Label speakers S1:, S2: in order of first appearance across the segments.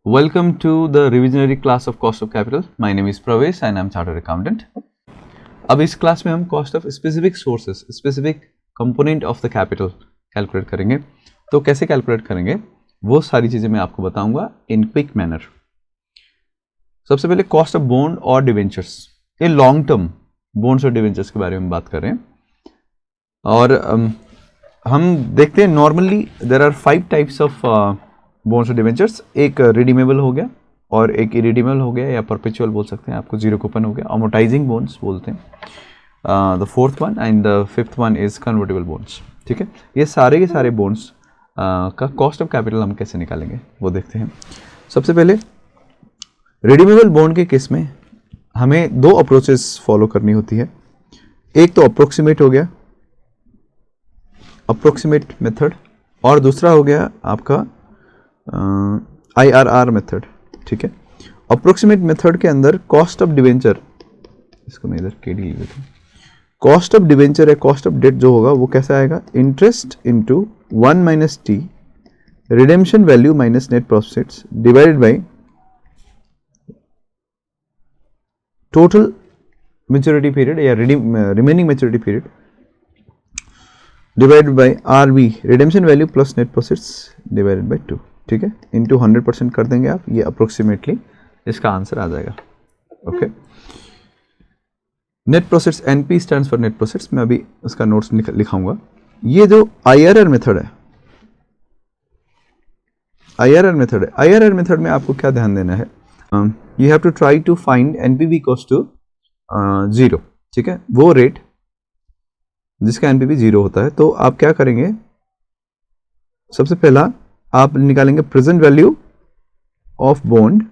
S1: Welcome to the revisionary class of cost of capital. My name is Pravesh and I'm chartered accountant. अब इस class में हम cost of specific sources, specific component of the capital calculate करेंगे. तो कैसे calculate करेंगे वो सारी चीज़ें मैं आपको बताऊंगा इन क्विक मैनर. सबसे पहले कॉस्ट ऑफ बॉन्ड और डिवेंचर्स, ये लॉन्ग टर्म बॉन्ड्स और डिवेंचर्स के बारे में बात कर रहे हैं. और हम देखते हैं normally there are 5 types of bonds और डिवेंचर्स. एक रिडीमेबल हो गया और एक इरिडीमेबल हो गया या परपेचुअल बोल सकते हैं, आपको जीरो कूपन हो गया. अमोर्टाइजिंग बॉन्ड्स बोलते हैं the fourth one, and the fifth one is convertible bonds. ठीक है, ये सारे के सारे बॉन्ड्स का कॉस्ट ऑफ कैपिटल हम कैसे निकालेंगे वो देखते हैं. सबसे पहले रिडीमेबल बॉन्ड के केस में हमें दो अप्रोचेस फॉलो करनी होती है. एक तो अप्रोक्सीमेट हो गया, अप्रोक्सीमेट मेथड, और दूसरा हो गया आपका IRR मेथड. ठीक है, अप्रोक्सीमेट मेथड के अंदर कॉस्ट ऑफ डिवेंचर, इसको मैं इधर KD लिख देता हूं, कॉस्ट ऑफ डिवेंचर या कॉस्ट ऑफ डेट जो होगा वो कैसा आएगा, interest into 1 minus T redemption value minus net profits divided by total maturity period या remaining maturity period divided by RV redemption value plus net profits divided by 2. ठीक है, into 100% कर देंगे आप, ये अप्रोक्सीमेटली इसका आंसर आ जाएगा. Okay, net proceeds NP stands for net proceeds, मैं अभी उसका नोट्स लिखाऊंगा. ये जो IRR मेथड है, IRR मेथड में आपको क्या ध्यान देना है, you have to try to find NPV equals to 0. ठीक है, वो रेट जिसका NPV 0 होता है. तो आप क्या करेंगे, सबसे पहला आप निकालेंगे present value of bond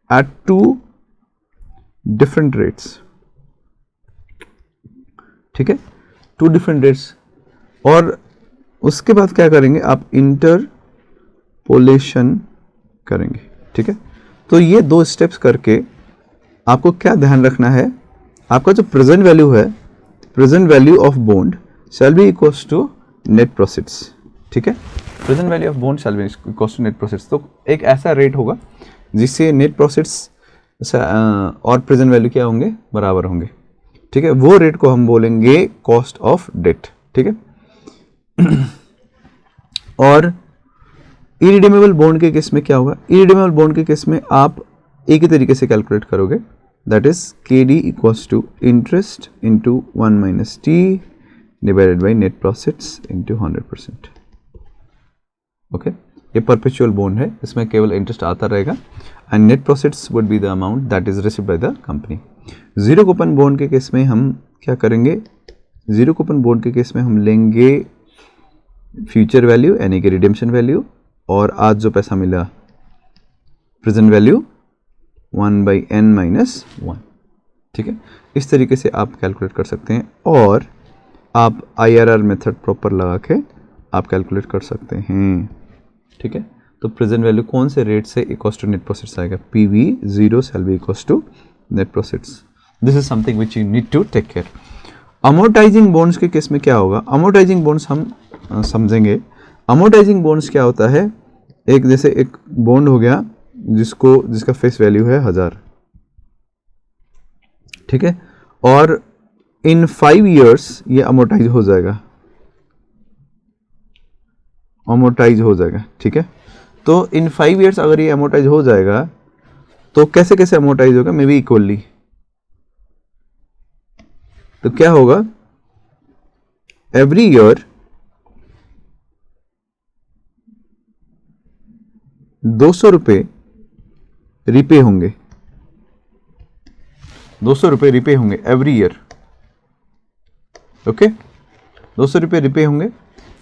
S1: at 2 different rates. ठीक है, 2 डिफरेंट रेट्स, और उसके बाद क्या करेंगे आप इंटरपोलेशन करेंगे. ठीक है, तो ये 2 स्टेप्स करके आपको क्या ध्यान रखना है, आपका जो प्रेजेंट वैल्यू है, present value of bond shall be equals to net proceeds. ठीक है, present value of bond shall be equals to net proceeds. तो एक ऐसा रेट होगा जिससे नेट प्रोसीड्स और प्रेजेंट वैल्यू क्या होंगे, बराबर होंगे. ठीक है, वो रेट को हम बोलेंगे कॉस्ट ऑफ डेट. ठीक है, और इरिडीमेबल बॉन्ड के केस में क्या होगा, इरिडीमेबल बॉन्ड के केस में आप एक ही तरीके से कैलकुलेट करोगे, that is KD equals to interest into 1 minus T divided by net profits into 100%. Okay, ये परपेचुअल बॉन्ड है, इसमें केवल इंटरेस्ट आता रहेगा and net profits would be the amount that is received by the company. Zero coupon bond के case में हम क्या करेंगे, जीरो कूपन बॉन्ड के केस में हम लेंगे फ्यूचर वैल्यू यानी कि रिडेम्पशन वैल्यू, और आज जो पैसा मिला प्रेजेंट वैल्यू 1/n माइनस 1. ठीक है, इस तरीके से आप कैलकुलेट कर सकते हैं, और आप IRR मेथड प्रॉपर लगा के आप कैलकुलेट कर सकते हैं. ठीक है, तो प्रेजेंट वैल्यू कौन से रेट से इक्वल्स टू नेट प्रॉफिट्स आएगा, PV 0 shall be equals to net profits. This is something which you need to take care. Amortizing bonds के केस में क्या होगा, अमोर्टाइजिंग बॉन्ड्स हम समझेंगे. अमोर्टाइजिंग बॉन्ड्स क्या होता है, एक जैसे एक बॉन्ड हो गया जिसका फेस वैल्यू है 1000. ठीक है, और इन 5 years ये अमोर्टाइज हो जाएगा, ठीक है, तो इन 5 years अगर ये अमोर्टाइज हो जाएगा तो कैसे कैसे अमोर्टाइज होगा, मे बी इक्वली. तो क्या होगा, एवरी ईयर 200 रुपये रिपे होंगे, 200 रुपये रिपे होंगे एवरी ईयर. ओके, 200 रुपये रिपे होंगे.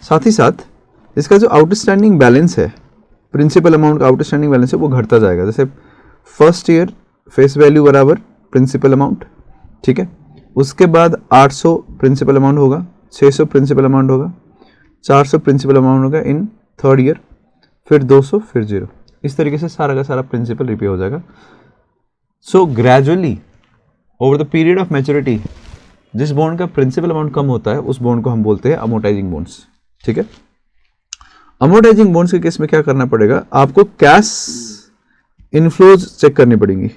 S1: साथ ही साथ इसका जो आउटस्टैंडिंग बैलेंस है, प्रिंसिपल अमाउंट का आउटस्टैंडिंग बैलेंस है, वो घटता जाएगा. जैसे फर्स्ट ईयर फेस वैल्यू बराबर प्रिंसिपल अमाउंट. ठीक है, उसके बाद 800 प्रिंसिपल अमाउंट होगा, 600 प्रिंसिपल अमाउंट होगा, 400 प्रिंसिपल अमाउंट होगा इन थर्ड ईयर, फिर 200, फिर 0. इस तरीके से सारा का सारा प्रिंसिपल रिपे हो जाएगा. So gradually over the period of maturity जिस बॉन्ड का प्रिंसिपल अमाउंट कम होता है उस बॉन्ड को हम बोलते हैं अमोर्टाइजिंग बॉन्ड्स, ठीक है। अमोर्टाइजिंग बॉन्ड्स के केस में क्या करना पड़ेगा, आपको कैश इनफ्लोज चेक करनी पड़ेंगी।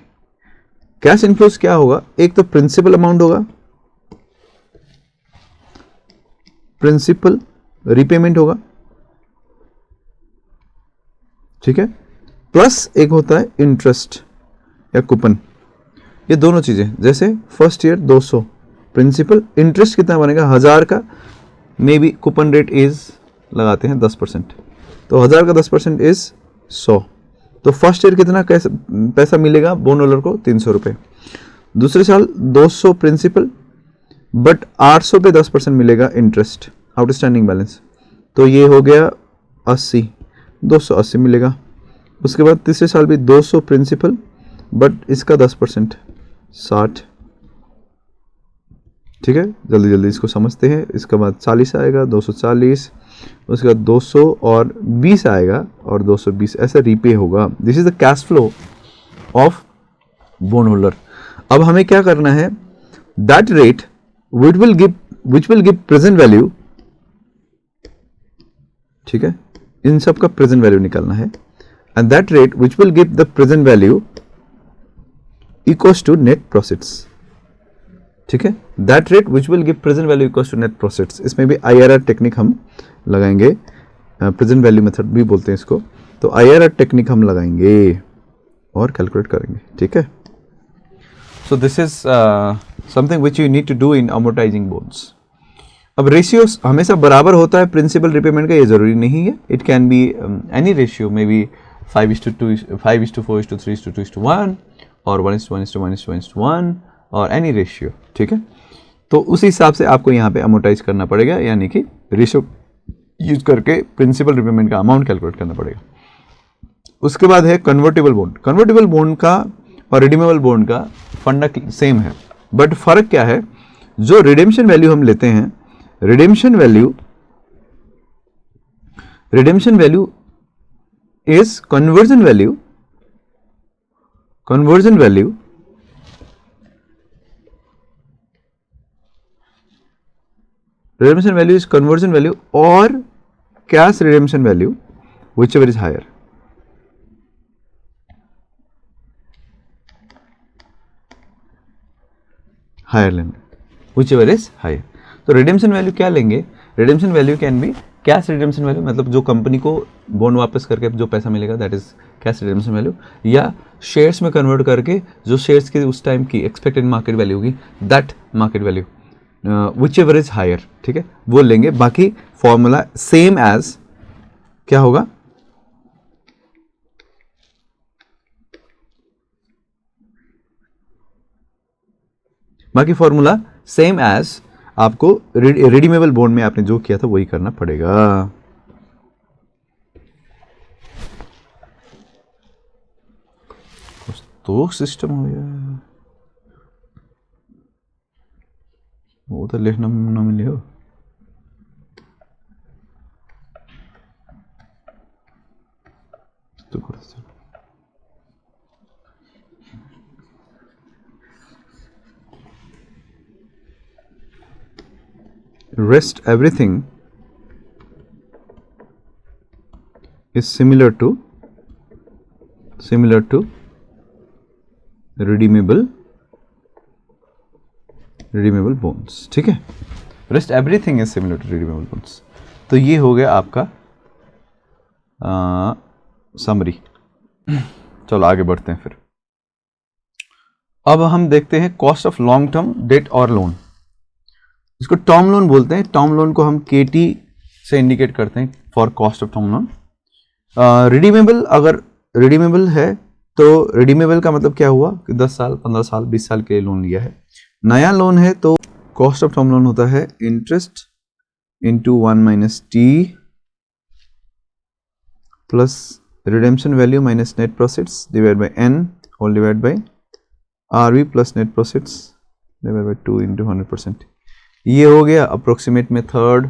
S1: कैश इनफ्लोज क्या होगा, एक तो प्रिंसिपल अमाउंट होगा, प्रिंसिपल रीपेमेंट होगा, ठीक है, प्लस एक होता है इंटरेस्ट या कूपन। ये दोनों चीजें, जैसे फर्स्ट ईयर 200 प्रिंसिपल, इंटरेस्ट कितना बनेगा 1000 का, may be coupon rate is लगाते हैं 10%, तो 1000 का 10% इज 100, तो फर्स्ट ईयर कितना पैसा मिलेगा बॉन्ड होल्डर को 300 रुपये। दूसरे साल 200 प्रिंसिपल बट 800 पे 10% मिलेगा इंटरेस्ट, आउटस्टैंडिंग बैलेंस, तो ये हो गया 80, 280 मिलेगा। उसके बाद तीसरे साल भी 200 प्रिंसिपल बट इसका 10% 60, ठीक है, जल्दी जल्दी इसको समझते हैं। इसके बाद 40 आएगा, 240, उसके बाद 200 और 20 आएगा और 220, ऐसा रीपे होगा। This is the cash flow of bond holder. अब हमें क्या करना है, that rate which will give present value, ठीक है, इन सब का प्रेजेंट वैल्यू निकालना है, and that rate which will give the present value equals to net profits, ठीक है, that rate which will give present value equals to net profits. इसमें भी IRR टेक्निक हम लगाएंगे, प्रेजेंट वैल्यू मेथड भी बोलते हैं इसको, तो IRR टेक्निक हम लगाएंगे और कैलकुलेट करेंगे, ठीक है। So this is something which you need to do in amortizing bonds. अब रेशियो हमेशा बराबर होता है प्रिंसिपल रिपेमेंट का, ये जरूरी नहीं है, it can be any ratio, may be 5:2, 5:4, 3:2:1 और 1:1:1:1 और एनी रेशियो, ठीक है। तो उस हिसाब से आपको यहाँ पे अमोर्टाइज करना पड़ेगा, यानी कि रेशियो यूज करके प्रिंसिपल रिपेमेंट का अमाउंट कैलकुलेट करना पड़ेगा। उसके बाद है कन्वर्टेबल बॉन्ड। कन्वर्टेबल बॉन्ड का और रिडीमेबल बॉन्ड का फंडा सेम है, बट फर्क क्या है, जो रिडेम्पशन वैल्यू हम लेते हैं, redemption value is conversion value redemption value is conversion value or cash redemption value, whichever is higher. Higher लेंगे, whichever is higher. तो redemption value क्या लेंगे, redemption value can be cash redemption value, मतलब जो company को bond वापस करके जो पैसा मिलेगा that is cash redemption value, या शेयर्स में कन्वर्ट करके जो शेयर्स की उस टाइम की एक्सपेक्टेड मार्केट वैल्यू होगी that market value, whichever is higher, ठीक है, वो लेंगे। बाकी फॉर्मूला सेम एज क्या होगा, बाकी फॉर्मूला सेम एज आपको रिडीमेबल बॉन्ड में आपने जो किया था वही करना पड़ेगा। तो सिस्टम हो गया, वो तो लिखना ना मिले हो। तो rest everything is similar to redeemable bonds, ठीक है, rest everything is similar to redeemable bonds। तो ये हो गया आपका समरी। चलो आगे बढ़ते हैं फिर। अब हम देखते हैं cost of long term debt और लोन। इसको टर्म लोन बोलते हैं, टर्म लोन को हम KT से इंडिकेट करते हैं for cost of term loan. Redeemable, अगर रिडीमेबल है तो रिडीमेबल का मतलब क्या हुआ कि 10 साल 15 साल 20 साल के लिए लोन लिया है। नया लोन है तो कॉस्ट ऑफ टर्म लोन होता है interest into 1 - T plus redemption value minus net profits divide by N whole divide by RV plus net profits divide by 2 into 100%। ये हो गया अप्रोक्सीमेट मेथड,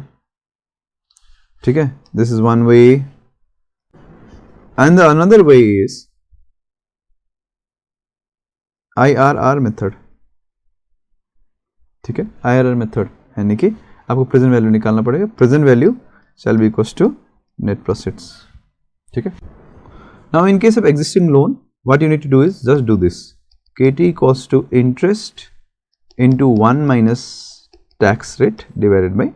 S1: ठीक है, this is one way and the another way is IRR method. ठीक है, IRR method, यानी कि आपको प्रेजेंट वैल्यू निकालना पड़ेगा. Present value shall be equals to net proceeds. ठीक है. Now in case of existing loan what you need to do is just do this, KT equals to interest into 1 minus tax rate divided by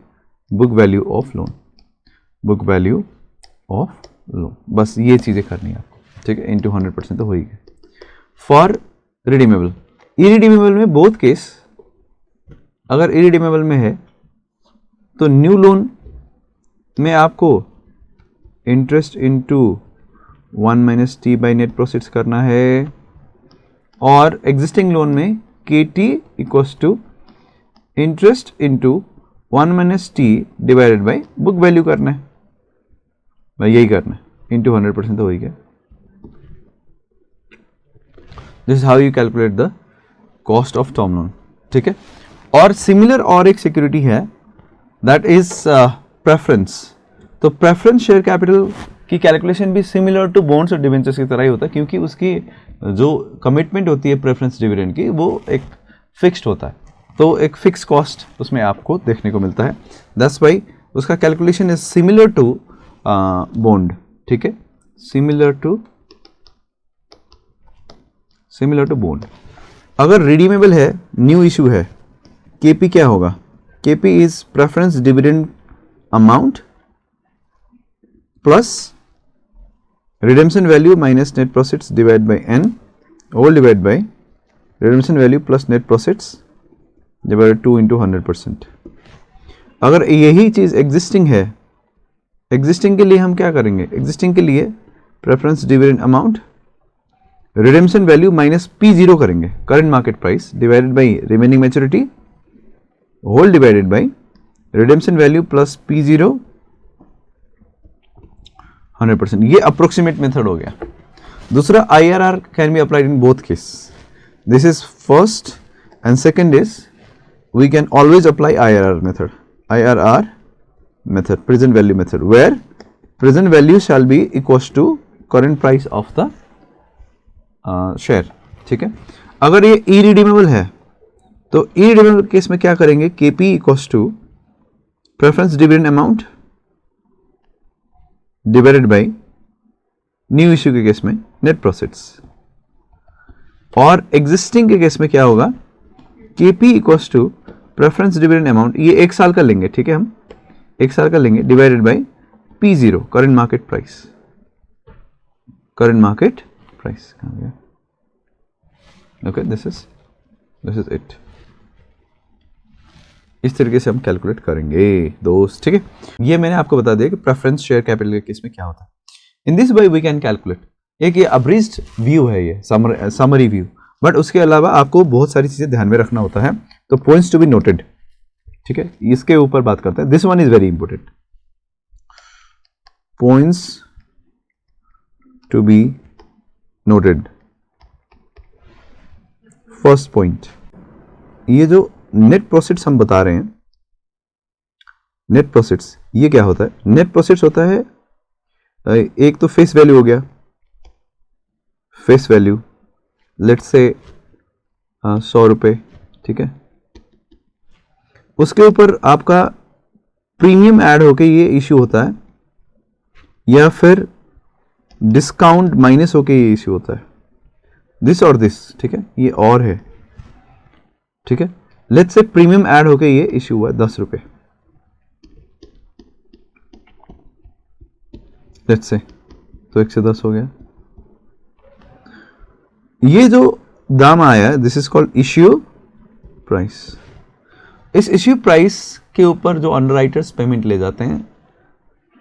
S1: book value of loan. Book value of loan, बस ये चीजें करनी है आपको. ठीक है, into 100% तो हो ही गया. फॉर रिडीमेबल, इरिडीमेबल में बोथ केस, अगर इरिडीमेबल में है तो न्यू लोन में आपको interest into 1 minus T by net proceeds करना है, और एग्जिस्टिंग लोन में KT equals to interest into 1 minus T divided by book value करना है. भाई यही करना है, इंटू 100% तो हो ही गया. This is how you calculate the cost of term loan. ठीक है. और सिमिलर और एक सिक्योरिटी है, दैट इज प्रेफरेंस. तो प्रेफरेंस शेयर कैपिटल की कैलकुलेशन भी सिमिलर टू बॉन्ड्स और डिवेंचर्स की तरह ही होता है, क्योंकि उसकी जो कमिटमेंट होती है प्रेफरेंस डिविडेंड की वो एक फिक्स्ड होता है. तो एक फिक्स कॉस्ट उसमें आपको देखने को मिलता है. दैट्स व्हाई उसका calculation is similar to bond. ठीक है, सिमिलर टू बॉन्ड. अगर रिडीमेबल है, न्यू इशू है, KP क्या होगा? KP is preference dividend amount plus redemption value minus net proceeds divide by n whole divide by redemption value plus net proceeds divided 2 into 100%. अगर यही चीज existing है, existing के लिए हम क्या करेंगे? एग्जिस्टिंग के लिए preference dividend amount redemption value minus P0 करेंगे, current market price divided by remaining maturity whole divided by redemption value plus P0 100%. ये अप्रोक्सीमेट मेथड हो गया. दूसरा IRR can be applied in both case. This is first and second is we can always apply IRR method. IRR method, present value method, where present value shall be equals to current price of the share. ठीक है. अगर ये irredeemable है तो irredeemable case में क्या करेंगे? KP equals to preference dividend amount divided by new issue के केस में net proceeds. और existing के केस में क्या होगा? KP equals to preference dividend amount, ये 1 साल का लेंगे. ठीक है, हम 1 साल का लेंगे divided by P0 current market price. Current market price कहाँ गया? Okay, this is it. इस तरीके से हम कैलकुलेट करेंगे दोस्त. ठीक है, ये मैंने आपको बता दिया कि प्रेफरेंस शेयर कैपिटल के केस में क्या होता है. In this way we can calculate. एक ये अब्रीज्ड व्यू है, ये समरी व्यू, बट उसके अलावा आपको बहुत सारी चीजें ध्यान में रखना होता है. तो पॉइंट्स टू बी नोटेड. ठीक है, इसके ऊपर बात करते हैं. This one is very important. Points to be noted. First point, ये जो नेट प्रोसीड्स हम बता रहे हैं, नेट प्रोसीड्स ये क्या होता है? नेट प्रोसीड्स होता है, एक तो फेस वैल्यू हो गया, फेस वैल्यू लेट्स से 100 रुपए. ठीक है, उसके ऊपर आपका प्रीमियम ऐड होके ये इश्यू होता है, या फिर डिस्काउंट माइनस होके ये इश्यू होता है. दिस और दिस. ठीक है, ये और है. ठीक है, लेट्स से प्रीमियम ऐड होके ये इश्यू हुआ 10 रुपए. लेट्स से तो 1 से 10 हो गया. ये जो दाम आया, this is called issue price. इस इश्यू प्राइस के ऊपर जो अंडरराइटर्स पेमेंट ले जाते हैं,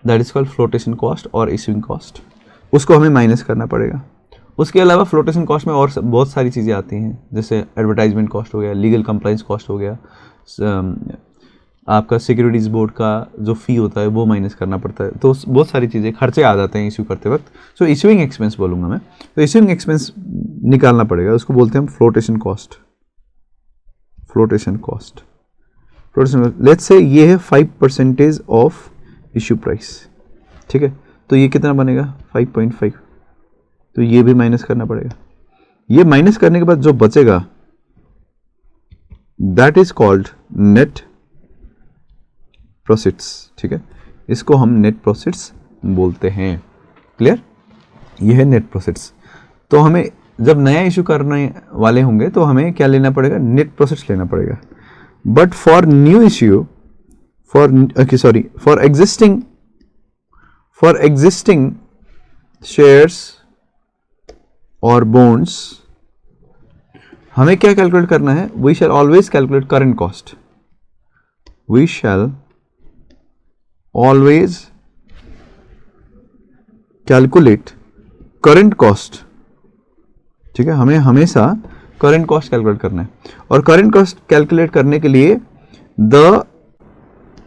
S1: that is called flotation cost और इश्यूइंग कॉस्ट, उसको हमें माइनस करना पड़ेगा. उसके अलावा फ्लोटेशन कॉस्ट में और बहुत सारी चीज़ें आती हैं, जैसे एडवर्टाइजमेंट कॉस्ट हो गया, लीगल कंप्लाइंस कॉस्ट हो गया, आपका सिक्योरिटीज बोर्ड का जो फी होता है वो माइनस करना पड़ता है. तो बहुत सारी चीज़ें, खर्चे आ जाते हैं इश्यू करते वक्त. सो इश्यूइंग एक्सपेंस बोलूँगा मैं. तो इश्यूइंग एक्सपेंस निकालना पड़ेगा, उसको बोलते हैं हम flotation cost. Flotation cost, let's say ये है 5% ऑफ इश्यू प्राइस. ठीक है, तो ये कितना बनेगा? 5.5. तो ये भी माइनस करना पड़ेगा. ये माइनस करने के बाद जो बचेगा that is called net proceeds, ठीक है, इसको हम नेट प्रोसीड्स बोलते हैं। क्लियर? ये है नेट प्रोसीड्स। तो हमें जब नया इशू करने वाले होंगे तो हमें क्या लेना पड़ेगा? नेट प्रोसीड्स लेना पड़ेगा। But for new issue, for existing shares और बॉन्ड्स हमें क्या कैलकुलेट करना है? We shall always calculate current cost. We shall always calculate current cost, ठीक है, हमें हमेशा करंट कॉस्ट कैलकुलेट करना है। और करंट कॉस्ट कैलकुलेट करने के लिए the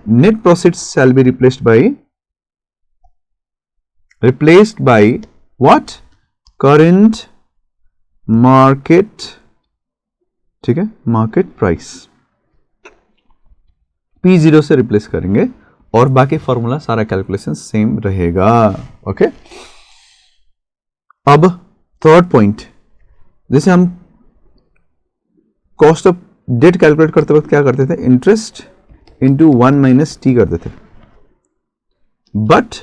S1: net proceeds shall be replaced by what? Current market, ठीक है, मार्केट प्राइस। P0 से रिप्लेस करेंगे और बाकी फॉर्मूला सारा कैलकुलेशन सेम रहेगा। ओके, अब थर्ड पॉइंट, जैसे हम कॉस्ट ऑफ डेट कैलकुलेट करते वक्त क्या करते थे? इंटरेस्ट इंटू 1 माइनस टी करते थे। बट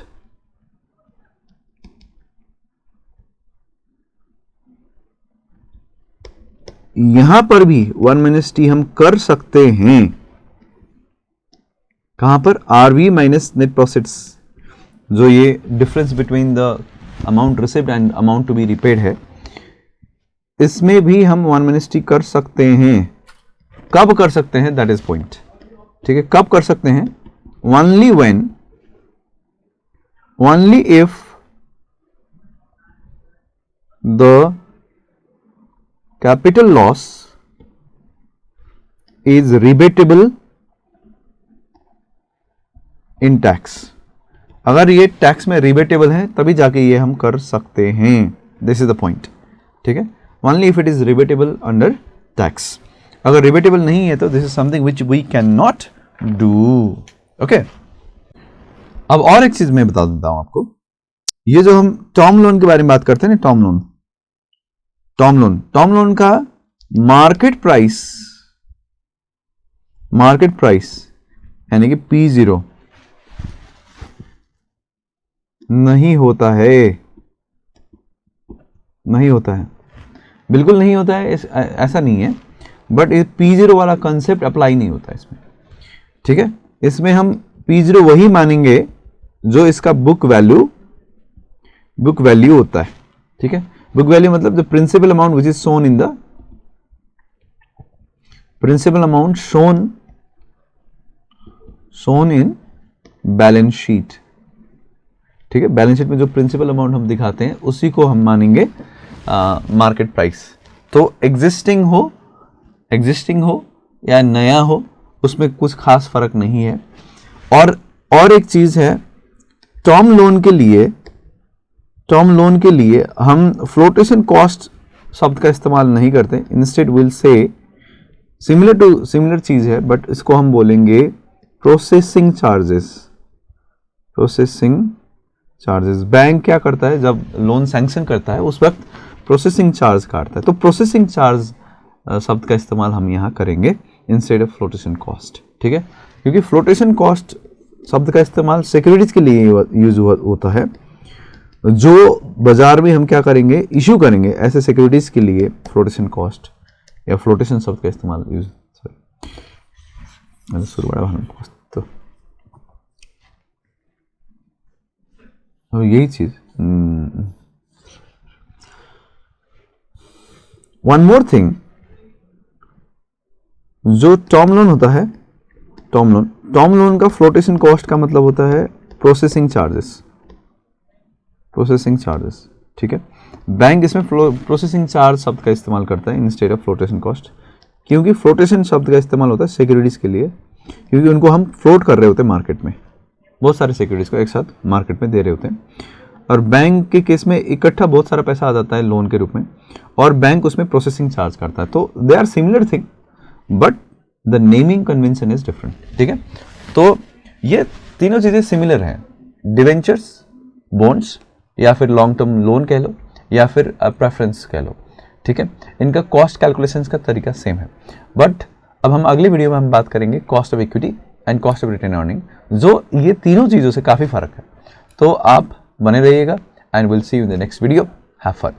S1: यहां पर भी 1 माइनस टी हम कर सकते हैं। कहां पर? आरवी माइनस नेट प्रोसीड्स, जो ये difference between the amount received and amount to be repaid है, इसमें भी हम 1 माइनस टी कर सकते हैं। कब कर सकते हैं? दैट इज पॉइंट, ठीक है। कब कर सकते हैं? Only if the capital loss is rebatable in tax। अगर ये टैक्स में रिबेटेबल है तभी जाके ये हम कर सकते हैं। दिस इज द पॉइंट, ठीक है। Only if it is rebatable under tax. अगर रिबेटेबल नहीं है तो this is something which we can not do. Okay, अब और एक चीज मैं बता देता हूं आपको। ये जो हम टर्म लोन के बारे में बात करते हैं ना, टर्म लोन का मार्केट प्राइस यानी कि P0 नहीं होता है, बिल्कुल नहीं होता है, ऐसा नहीं है। बट P0 वाला कंसेप्ट अप्लाई नहीं होता इसमें, ठीक है। इसमें हम P0 वही मानेंगे जो इसका बुक वैल्यू होता है, ठीक है। बुक वैल्यू मतलब the principal amount which is shown in the shown in balance sheet, ठीक है। बैलेंस शीट में जो प्रिंसिपल अमाउंट हम दिखाते हैं उसी को हम मानेंगे मार्केट प्राइस। तो एग्जिस्टिंग हो या नया हो, उसमें कुछ खास फर्क नहीं है। और एक चीज है, टर्म लोन के लिए हम फ्लोटेशन कॉस्ट शब्द का इस्तेमाल नहीं करते। इंस्टेड विल से सिमिलर चीज है, बट इसको हम बोलेंगे प्रोसेसिंग चार्जेस। बैंक क्या करता है? जब लोन सैंक्शन करता है उस वक्त प्रोसेसिंग चार्ज काटता है। तो प्रोसेसिंग चार्ज शब्द का इस्तेमाल हम यहाँ करेंगे इंस्टेड ऑफ फ्लोटेशन कॉस्ट, ठीक है। क्योंकि फ्लोटेशन कॉस्ट शब्द का इस्तेमाल सिक्योरिटीज के लिए यूज होता है, जो बाजार में हम क्या करेंगे? इशू करेंगे ऐसे सिक्योरिटीज के लिए फ्लोटेशन कॉस्ट या फ्लोटेशन शब्द का इस्तेमाल तो यही चीज। वन मोर थिंग, जो टर्म लोन होता है, टर्म लोन का फ्लोटेशन कॉस्ट का मतलब होता है प्रोसेसिंग चार्जेस, ठीक है। बैंक इसमें प्रोसेसिंग चार्ज शब्द का इस्तेमाल करता है इंस्टेड ऑफ फ्लोटेशन कॉस्ट, क्योंकि फ्लोटेशन शब्द का इस्तेमाल होता है सिक्योरिटीज के लिए, क्योंकि उनको हम फ्लोट कर रहे होते हैं मार्केट में, बहुत सारे सिक्योरिटीज को एक साथ मार्केट में दे रहे होते हैं। और बैंक के केस में इकट्ठा बहुत सारा पैसा आ जाता है लोन के रूप में, और बैंक उसमें प्रोसेसिंग चार्ज करता है। तो they are similar thing but the naming convention is different, ठीक है। तो ये तीनों चीजें सिमिलर हैं, डिवेंचर्स, बॉन्ड्स या फिर लॉन्ग टर्म लोन कह लो या फिर प्रेफरेंस कह लो, ठीक है। इनका कॉस्ट कैलकुलेशंस का तरीका सेम है, बट अब हम अगले वीडियो में हम बात करेंगे cost of equity and cost of retained earning, जो ये तीनों चीज़ों से काफ़ी फर्क है। तो आप बने रहिएगा and will see you in the next video. Have fun.